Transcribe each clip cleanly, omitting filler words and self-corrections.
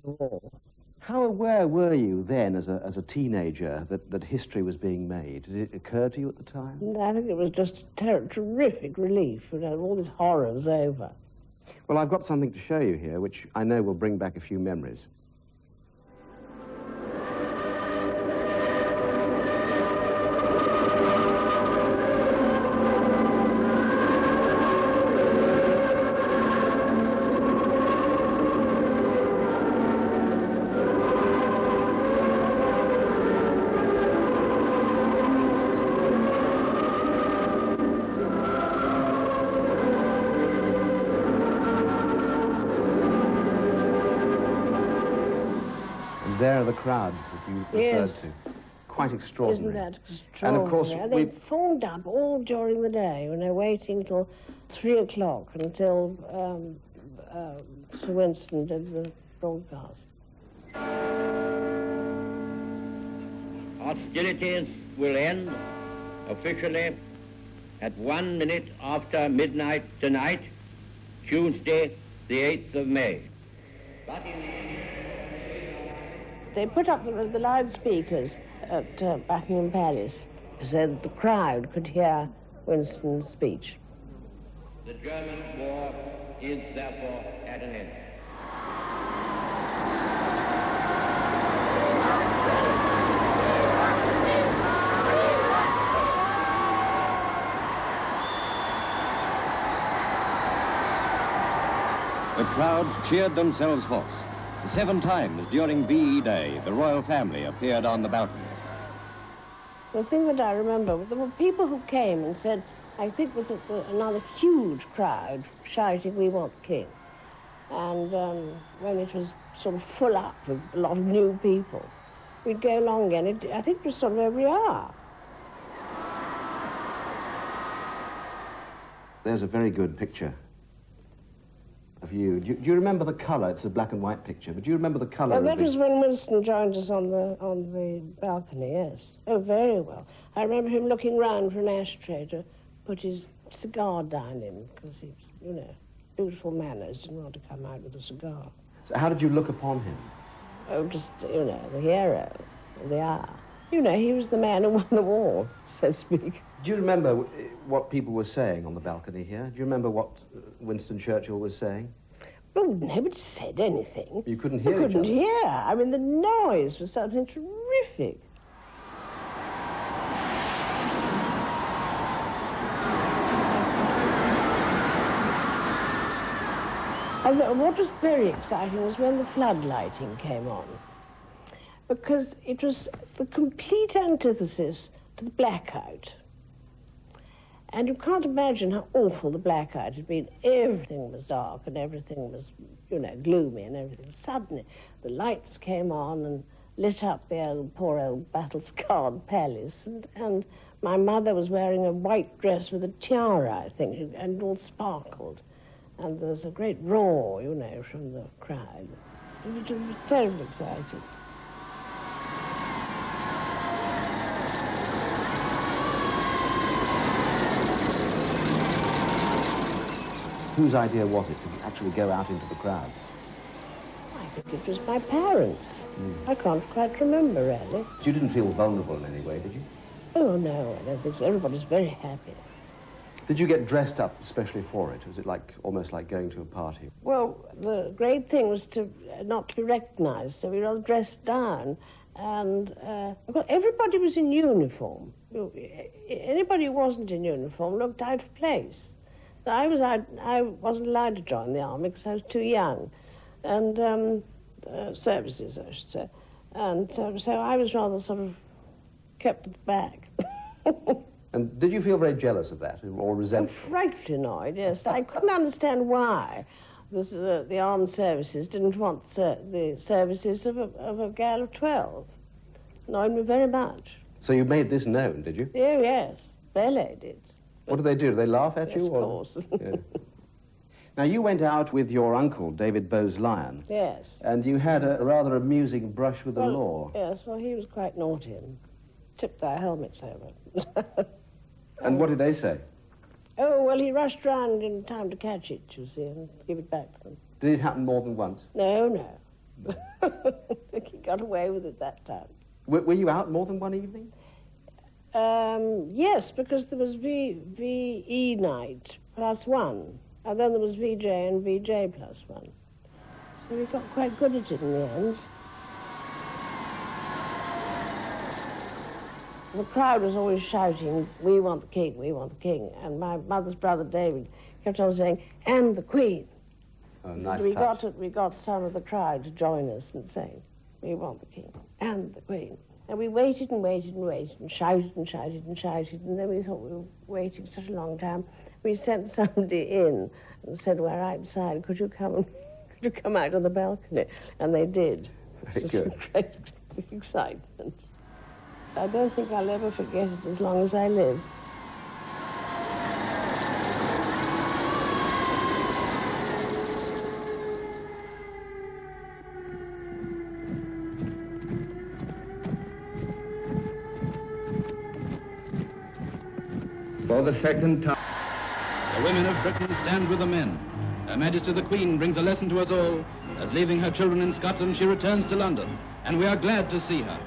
the war. How aware were you then, as a teenager, that history was being made? Did it occur to you at the time? And I think it was just a terrific relief, you know, all this horror was over. Well, I've got something to show you here, which I know will bring back a few memories. There are the crowds that you referred to. Quite extraordinary. Isn't that extraordinary? And of course, they formed up all during the day, when they're waiting till 3 o'clock until Sir Winston did the broadcast. Hostilities will end officially at 1 minute after midnight tonight, Tuesday, the 8th of May. But They put up the loudspeakers at Buckingham Palace so that the crowd could hear Winston's speech. the German war is therefore at an end. The crowds cheered themselves hoarse. 7 times during VE Day, the royal family appeared on the balcony. The thing that I remember, there were people who came and said, I think was another huge crowd shouting, "We want the king." And when it was sort of full up with a lot of new people, we'd go along again. I think it was sort of every hour. There's a very good picture of you. Do you remember the colour? It's a black and white picture, but do you remember the colour? Oh, that was when Winston joined us on the balcony, yes. Oh, very well. I remember him looking round for an ashtray to put his cigar down in, because he's, you know, beautiful manners, didn't want to come out with a cigar. So how did you look upon him? Oh, just, you know, the hero of the hour. You know, he was the man who won the war, so to speak. Do you remember what people were saying on the balcony here? Do you remember what Winston Churchill was saying? Well, nobody said anything. You couldn't hear I each other? couldn't hear. I mean, the noise was something terrific. And what was very exciting was when the floodlighting came on, because it was the complete antithesis to the blackout. And you can't imagine how awful the blackout had been. Everything was dark and everything was, you know, gloomy and everything. Suddenly, the lights came on and lit up the poor old battle-scarred palace. And my mother was wearing a white dress with a tiara, I think, and it all sparkled. And there was a great roar, you know, from the crowd. It was terribly exciting. Whose idea was it to actually go out into the crowd? I think it was my parents. I can't quite remember, really. You didn't feel vulnerable in any way, did you? Oh, no, I don't think so. Everybody's very happy. Did you get dressed up especially for it? Was it almost like going to a party? Well, the great thing was not to be recognized, so we were all dressed down. And well, everybody was in uniform. Anybody who wasn't in uniform looked out of place. I wasn't allowed to join the army because I was too young, and services, I should say. And so I was rather sort of kept at the back. And did you feel very jealous of that, or resentful? I'm frightfully annoyed, yes. I couldn't understand why the armed services didn't want the services of a girl of 12. Annoyed me very much. So you made this known, did you? Oh, yes. Ballet did. What did they do? Did they laugh at Yes, you? of course. Yeah. Now, you went out with your uncle, David Bowes-Lyon. Yes. And you had a rather amusing brush with the law. Yes, well, he was quite naughty and tipped their helmets over. And what did they say? Oh, well, he rushed round in time to catch it, you see, and give it back to them. Did it happen more than once? No, no. I think he got away with it that time. Were you out more than one evening? Yes, because there was VE night +1, and then there was VJ and VJ +1. So we got quite good at it in the end. The crowd was always shouting, "We want the king, we want the king." And my mother's brother David kept on saying, "And the queen." Oh, nice we touch. got some of the crowd to join us and say, "We want the king and the queen." And we waited and waited and waited and shouted and shouted and shouted, and then we thought we were waiting such a long time. We sent somebody in and said, "We're outside. Could you come out on the balcony?" And they did. Very It was good. a great excitement. I don't think I'll ever forget it as long as I live. For the second time. The women of Britain stand with the men. Her Majesty the Queen brings a lesson to us all, as leaving her children in Scotland, she returns to London, and we are glad to see her.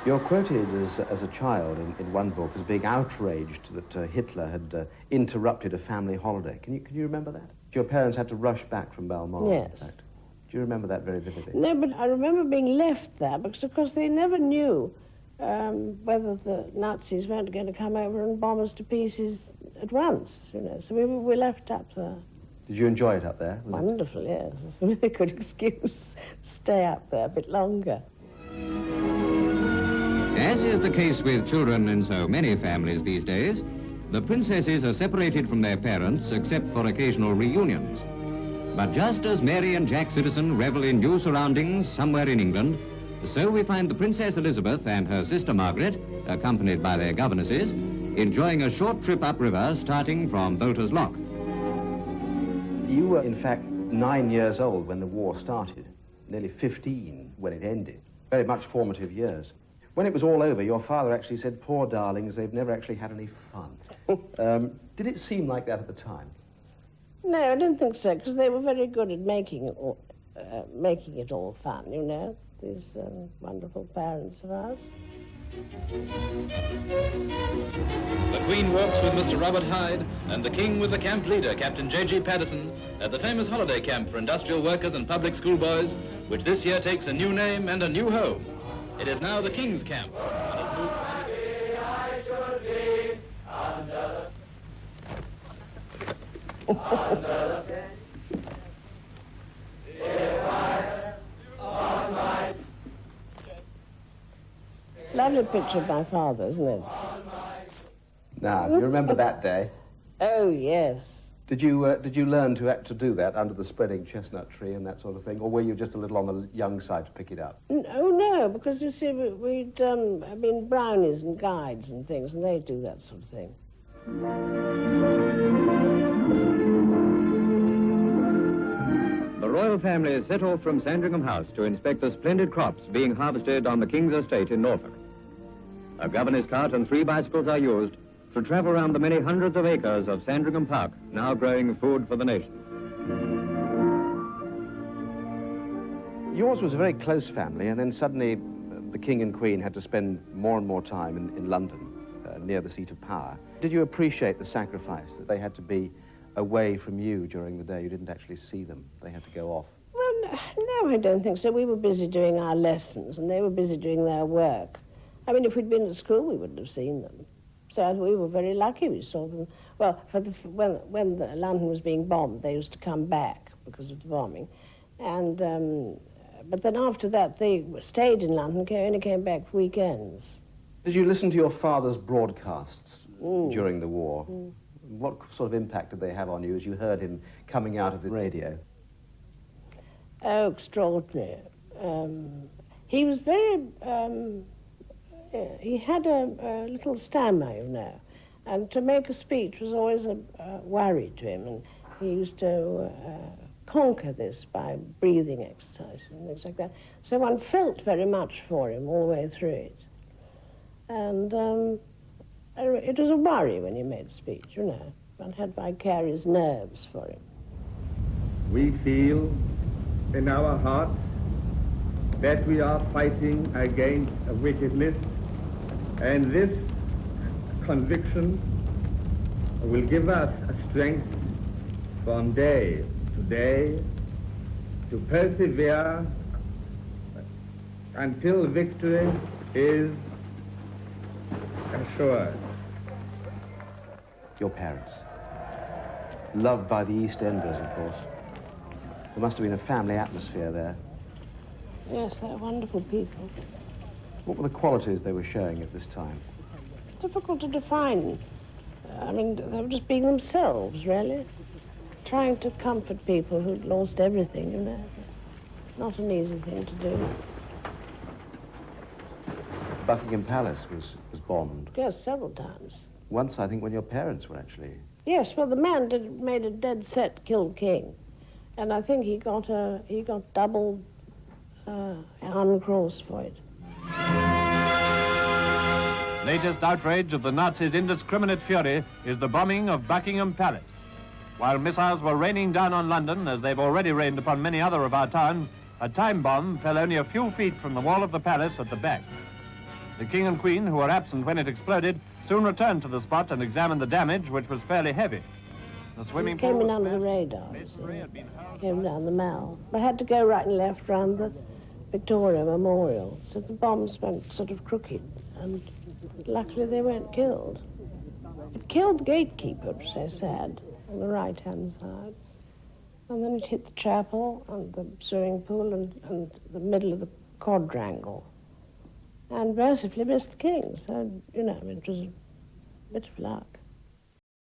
You're quoted as a child in one book as being outraged that Hitler had interrupted a family holiday. Can you remember that? Your parents had to rush back from Balmoral, Yes. in fact. Do you remember that very vividly? No, but I remember being left there because, of course, they never knew whether the Nazis weren't going to come over and bomb us to pieces at once, you know. So we were left up there. Did you enjoy it up there? Was it- Wonderful, yes. It's a very good excuse to stay up there a bit longer. As is the case with children in so many families these days, the princesses are separated from their parents except for occasional reunions. But just as Mary and Jack Citizen revel in new surroundings somewhere in England, so we find the Princess Elizabeth and her sister Margaret, accompanied by their governesses, enjoying a short trip upriver starting from Bolter's Lock. You were, in fact, 9 years old when the war started, nearly 15 when it ended. Very much formative years. When it was all over, your father actually said, "Poor darlings, they've never actually had any fun." Did it seem like that at the time? No, I don't think so, because they were very good at making it all fun, you know, these wonderful parents of ours. The Queen walks with Mr. Robert Hyde and the King with the camp leader, Captain J.G. Patterson, at the famous holiday camp for industrial workers and public school boys, which this year takes a new name and a new home. It is now the King's Camp. And has moved- Lovely picture of my father, isn't it? Now, do you remember that day? Oh, yes. Did you learn to do that under the spreading chestnut tree and that sort of thing, or were you just a little on the young side to pick it up? Oh, no, because, you see, we'd been brownies and guides and things, and they do that sort of thing. The royal family set off from Sandringham House to inspect the splendid crops being harvested on the King's estate in Norfolk. A governor's cart and 3 bicycles are used to travel around the many hundreds of acres of Sandringham Park, now growing food for the nation. Yours was a very close family, and then suddenly the King and Queen had to spend more and more time in London, near the seat of power. Did you appreciate the sacrifice that they had to be away from you during the day? You didn't actually see them. They had to go off. Well, no, I don't think so. We were busy doing our lessons, and they were busy doing their work. I mean, if we'd been at school, we wouldn't have seen them. So we were very lucky we saw them. Well, when London was being bombed, they used to come back because of the bombing. And, but then after that, they stayed in London, only came back for weekends. Did you listen to your father's broadcasts during the war? What sort of impact did they have on you as you heard him coming out of the radio? Oh, extraordinary. He was very... he had a little stammer, you know, and to make a speech was always a worry to him, and he used to conquer this by breathing exercises and things like that. So one felt very much for him all the way through it. And it was a worry when he made a speech, you know. One had vicarious nerves for him. We feel in our hearts that we are fighting against wickedness, and this conviction will give us a strength from day to day to persevere until victory is assured. Your parents, loved by the East Enders, of course. There must have been a family atmosphere there. Yes, they're wonderful people. What were the qualities they were showing at this time? It's difficult to define. I mean, they were just being themselves, really. Trying to comfort people who'd lost everything, you know. Not an easy thing to do. Buckingham Palace was bombed. Yes, several times. Once, I think, when your parents were actually... Yes, well, the man made a dead set kill king. And I think he got double Iron Cross for it. Latest outrage of the Nazis' indiscriminate fury is the bombing of Buckingham Palace. While missiles were raining down on London, as they've already rained upon many other of our towns, a time bomb fell only a few feet from the wall of the palace at the back. The King and Queen, who were absent when it exploded, soon returned to the spot and examined the damage, which was fairly heavy. The swimming pool came in was under the radar. Came down the Mall. I had to go right and left round the Victoria Memorial, so the bombs went sort of crooked, and luckily they weren't killed. It killed the gatekeeper, which is so sad, on the right-hand side. And then it hit the chapel and the swimming pool and the middle of the quadrangle. And mercifully missed the king, so, you know, it was a bit of luck.